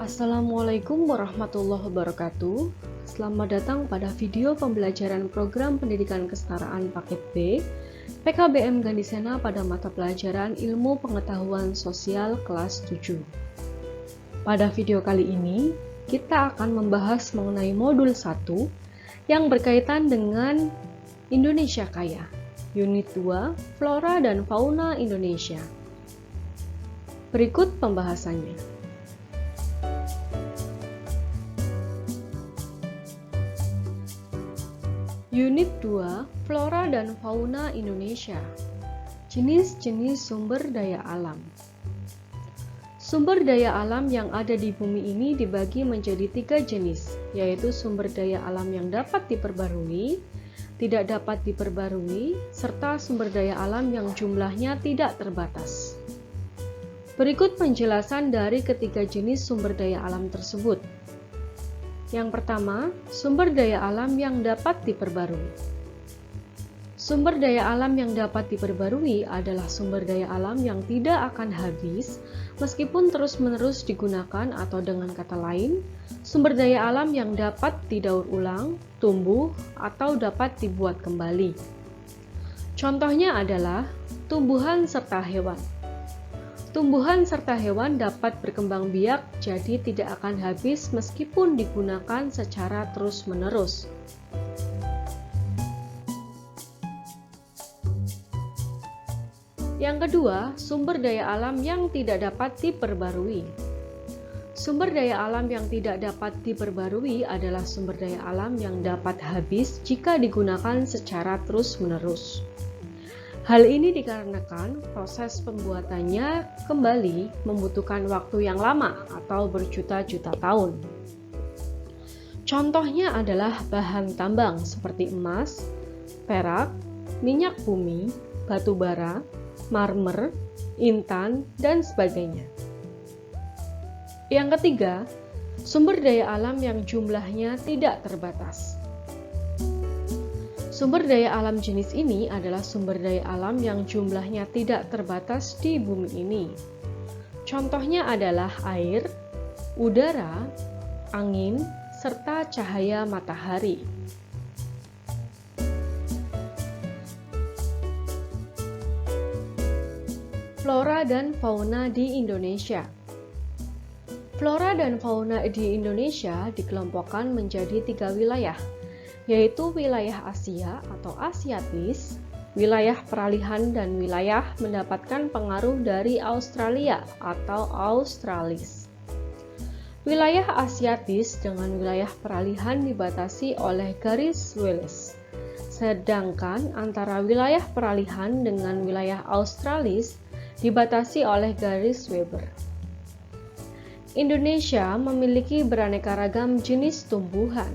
Assalamualaikum warahmatullahi wabarakatuh. Selamat datang pada video pembelajaran program pendidikan kesetaraan paket B PKBM Gandhisena pada mata pelajaran Ilmu Pengetahuan Sosial kelas 7. Pada video kali ini, kita akan membahas mengenai modul 1 yang berkaitan dengan Indonesia Kaya, Unit 2, Flora dan Fauna Indonesia. Berikut pembahasannya. Unit 2, Flora dan Fauna Indonesia. Jenis-jenis sumber daya alam. Sumber daya alam yang ada di bumi ini dibagi menjadi 3 jenis, yaitu sumber daya alam yang dapat diperbarui, tidak dapat diperbarui, serta sumber daya alam yang jumlahnya tidak terbatas. Berikut penjelasan dari ketiga jenis sumber daya alam tersebut. Yang pertama, sumber daya alam yang dapat diperbarui. Sumber daya alam yang dapat diperbarui adalah sumber daya alam yang tidak akan habis meskipun terus-menerus digunakan, atau dengan kata lain, sumber daya alam yang dapat didaur ulang, tumbuh, atau dapat dibuat kembali. Contohnya adalah tumbuhan serta hewan. Tumbuhan serta hewan dapat berkembang biak, jadi tidak akan habis meskipun digunakan secara terus-menerus. Yang kedua, sumber daya alam yang tidak dapat diperbarui. Sumber daya alam yang tidak dapat diperbarui adalah sumber daya alam yang dapat habis jika digunakan secara terus-menerus. Hal ini dikarenakan proses pembuatannya kembali membutuhkan waktu yang lama atau berjuta-juta tahun. Contohnya adalah bahan tambang seperti emas, perak, minyak bumi, batu bara, marmer, intan, dan sebagainya. Yang ketiga, sumber daya alam yang jumlahnya tidak terbatas. Sumber daya alam jenis ini adalah sumber daya alam yang jumlahnya tidak terbatas di bumi ini. Contohnya adalah air, udara, angin, serta cahaya matahari. Flora dan fauna di Indonesia. Flora dan fauna di Indonesia dikelompokkan menjadi 3 wilayah, yaitu wilayah Asia atau Asiatis, wilayah peralihan, dan wilayah mendapatkan pengaruh dari Australia atau Australis. Wilayah Asiatis dengan wilayah peralihan dibatasi oleh garis Wallace, sedangkan antara wilayah peralihan dengan wilayah Australis dibatasi oleh garis Weber. Indonesia memiliki beraneka ragam jenis tumbuhan.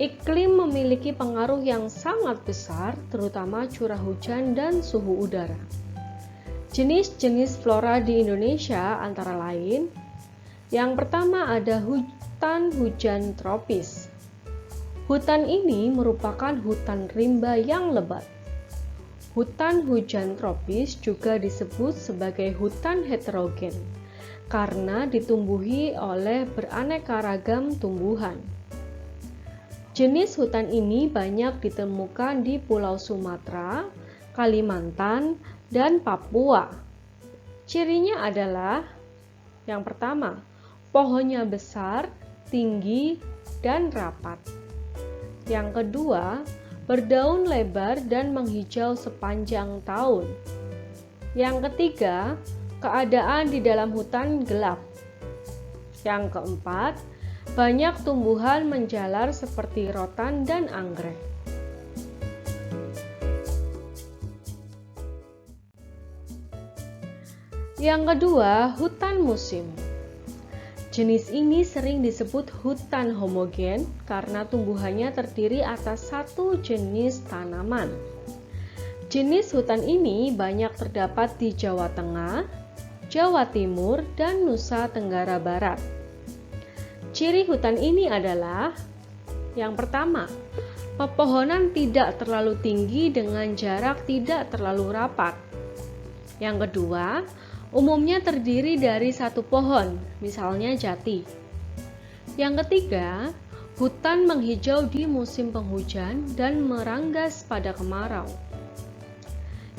Iklim memiliki pengaruh yang sangat besar, terutama curah hujan dan suhu udara. Jenis-jenis flora di Indonesia antara lain, yang pertama ada hutan hujan tropis. Hutan ini merupakan hutan rimba yang lebat. Hutan hujan tropis juga disebut sebagai hutan heterogen, karena ditumbuhi oleh beraneka ragam tumbuhan. Jenis hutan ini banyak ditemukan di Pulau Sumatera, Kalimantan, dan Papua. Cirinya adalah, yang pertama, pohonnya besar, tinggi, dan rapat. Yang kedua, berdaun lebar dan menghijau sepanjang tahun. Yang ketiga, keadaan di dalam hutan gelap. Yang keempat, banyak tumbuhan menjalar seperti rotan dan anggrek. Yang kedua, hutan musim. Jenis ini sering disebut hutan homogen karena tumbuhannya terdiri atas satu jenis tanaman. Jenis hutan ini banyak terdapat di Jawa Tengah, Jawa Timur, dan Nusa Tenggara Barat. Ciri hutan ini adalah, yang pertama, pepohonan tidak terlalu tinggi dengan jarak tidak terlalu rapat. Yang kedua, Umumnya terdiri dari satu pohon, misalnya jati. Yang ketiga, hutan menghijau di musim penghujan dan meranggas pada kemarau.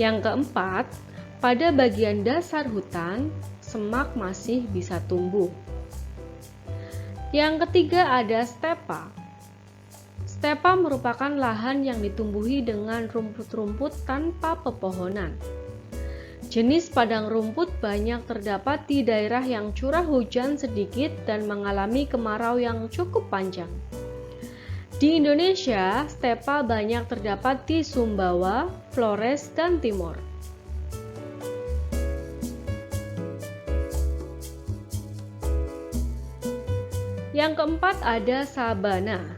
Yang keempat, pada bagian dasar hutan, semak masih bisa tumbuh. Yang ketiga ada stepa. Stepa merupakan lahan yang ditumbuhi dengan rumput-rumput tanpa pepohonan. Jenis padang rumput banyak terdapat di daerah yang curah hujan sedikit dan mengalami kemarau yang cukup panjang. Di Indonesia, stepa banyak terdapat di Sumbawa, Flores, dan Timor. Yang keempat ada sabana.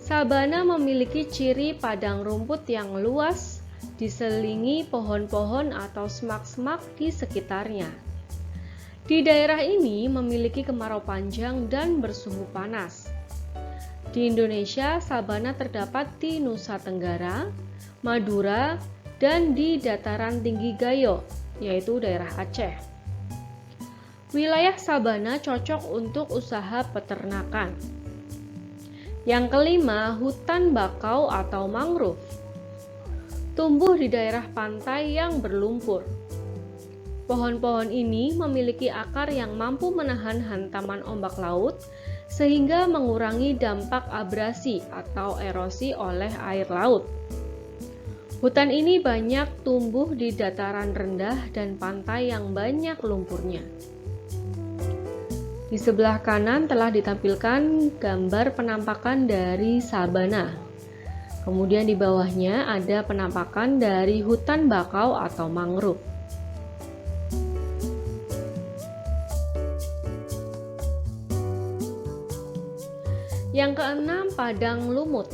Sabana memiliki ciri padang rumput yang luas, diselingi pohon-pohon atau semak-semak di sekitarnya. Di daerah ini memiliki kemarau panjang dan bersuhu panas. Di Indonesia, sabana terdapat di Nusa Tenggara, Madura, dan di dataran tinggi Gayo, yaitu daerah Aceh. Wilayah sabana cocok untuk usaha peternakan. Yang kelima, hutan bakau atau mangrove. Tumbuh di daerah pantai yang berlumpur. Pohon-pohon ini memiliki akar yang mampu menahan hantaman ombak laut sehingga mengurangi dampak abrasi atau erosi oleh air laut. Hutan ini banyak tumbuh di dataran rendah dan pantai yang banyak lumpurnya. Di sebelah kanan telah ditampilkan gambar penampakan dari sabana. Kemudian di bawahnya ada penampakan dari hutan bakau atau mangrove. Yang keenam, padang lumut.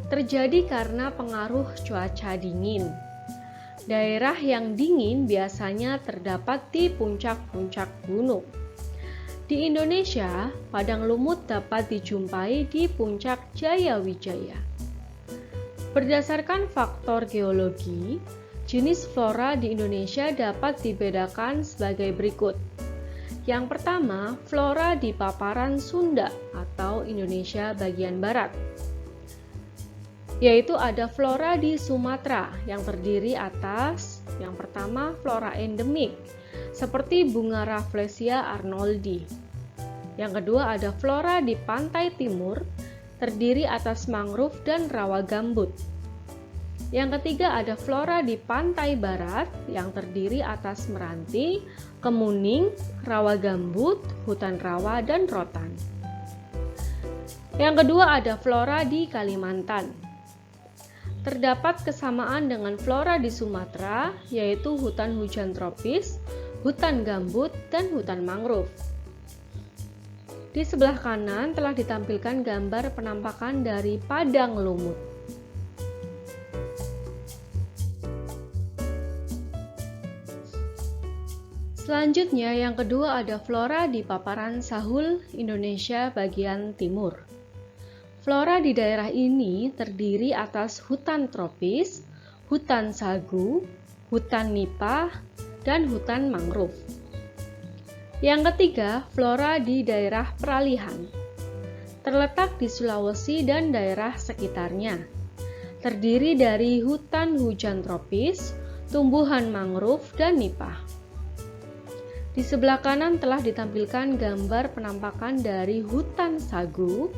Terjadi karena pengaruh cuaca dingin. Daerah yang dingin biasanya terdapat di puncak-puncak gunung. Di Indonesia, padang lumut dapat dijumpai di puncak Jayawijaya. Berdasarkan faktor geologi, jenis flora di Indonesia dapat dibedakan sebagai berikut. Yang pertama, flora di paparan Sunda atau Indonesia bagian barat, yaitu ada flora di Sumatera yang terdiri atas yang pertama flora endemik seperti bunga Rafflesia arnoldi. Yang kedua ada flora di pantai timur terdiri atas mangrove dan rawa gambut. Yang ketiga ada flora di pantai barat yang terdiri atas meranti, kemuning, rawa gambut, hutan rawa, dan rotan. Yang kedua ada flora di Kalimantan. Terdapat kesamaan dengan flora di Sumatera, yaitu hutan hujan tropis, hutan gambut, dan hutan mangrove. Di sebelah kanan telah ditampilkan gambar penampakan dari padang lumut. Selanjutnya yang kedua ada flora di paparan Sahul, Indonesia bagian timur. Flora di daerah ini terdiri atas hutan tropis, hutan sagu, hutan nipah, dan hutan mangrove. Yang ketiga, flora di daerah peralihan. Terletak di Sulawesi dan daerah sekitarnya. Terdiri dari hutan hujan tropis, tumbuhan mangrove, dan nipah. Di sebelah kanan telah ditampilkan gambar penampakan dari hutan sagu.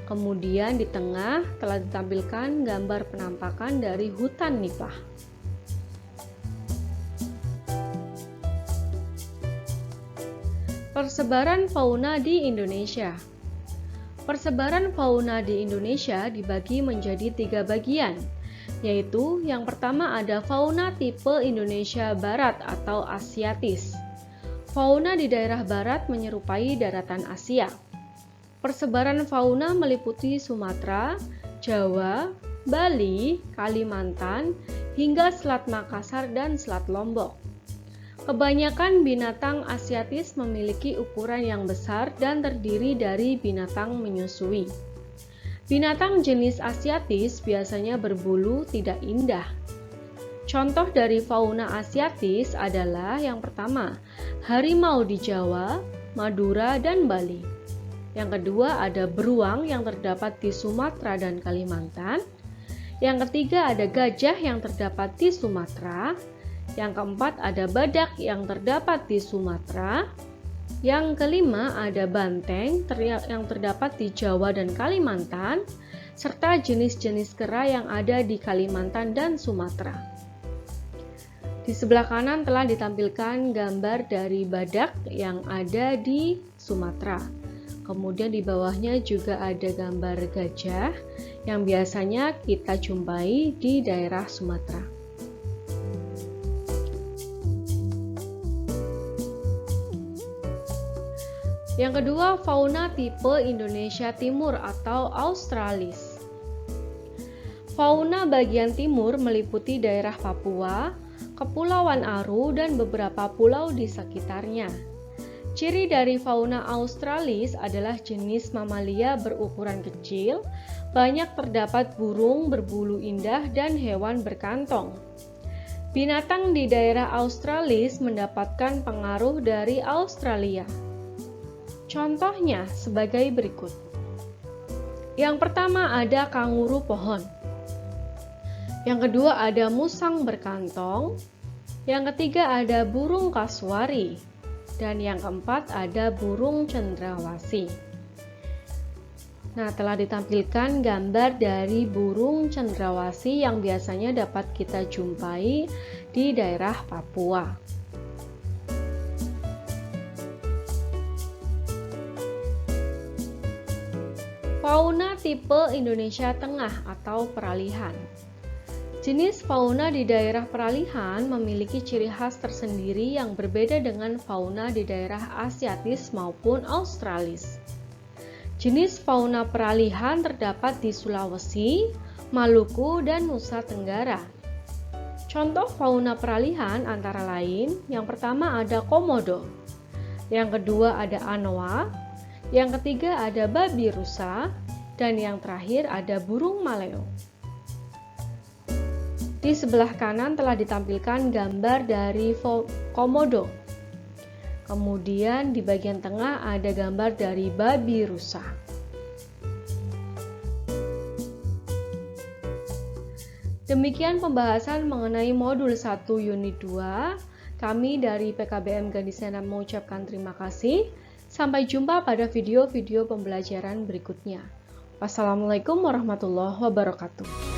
Kemudian di tengah telah ditampilkan gambar penampakan dari hutan nipah. Persebaran fauna di Indonesia. Persebaran fauna di Indonesia dibagi menjadi 3 bagian, yaitu yang pertama ada fauna tipe Indonesia Barat atau Asiatis. Fauna di daerah barat menyerupai daratan Asia. Persebaran fauna meliputi Sumatera, Jawa, Bali, Kalimantan, hingga Selat Makassar dan Selat Lombok. Kebanyakan binatang Asiatis memiliki ukuran yang besar dan terdiri dari binatang menyusui. Binatang jenis Asiatis biasanya berbulu tidak indah. Contoh dari fauna asiatis adalah yang pertama, harimau di Jawa, Madura, dan Bali. Yang kedua ada beruang yang terdapat di Sumatera dan Kalimantan. Yang ketiga ada gajah yang terdapat di Sumatera. Yang keempat ada badak yang terdapat di Sumatera. Yang kelima ada banteng yang terdapat di Jawa dan Kalimantan, serta jenis-jenis kera yang ada di Kalimantan dan Sumatera. Di sebelah kanan telah ditampilkan gambar dari badak yang ada di Sumatera. Kemudian di bawahnya juga ada gambar gajah yang biasanya kita jumpai di daerah Sumatera. Yang kedua, fauna tipe Indonesia Timur atau Australis. Fauna bagian timur meliputi daerah Papua, Kepulauan Aru, dan beberapa pulau di sekitarnya. Ciri dari fauna Australis adalah jenis mamalia berukuran kecil, banyak terdapat burung berbulu indah dan hewan berkantong. Binatang di daerah Australis mendapatkan pengaruh dari Australia. Contohnya sebagai berikut. Yang pertama ada kanguru pohon. Yang kedua ada musang berkantong. Yang ketiga ada burung kasuari. Dan yang keempat ada burung cendrawasih. Nah, telah ditampilkan gambar dari burung cendrawasih yang biasanya dapat kita jumpai di daerah Papua. Fauna tipe Indonesia Tengah atau peralihan. Jenis fauna di daerah peralihan memiliki ciri khas tersendiri yang berbeda dengan fauna di daerah Asiatis maupun Australis. Jenis fauna peralihan terdapat di Sulawesi, Maluku, dan Nusa Tenggara. Contoh fauna peralihan antara lain, yang pertama ada komodo, yang kedua ada anoa, yang ketiga ada babi rusa, dan yang terakhir ada burung maleo. Di sebelah kanan telah ditampilkan gambar dari komodo. Kemudian di bagian tengah ada gambar dari babi rusa. Demikian pembahasan mengenai modul 1 unit 2. Kami dari PKBM Gandisena mengucapkan terima kasih. Sampai jumpa pada video-video pembelajaran berikutnya. Wassalamualaikum warahmatullahi wabarakatuh.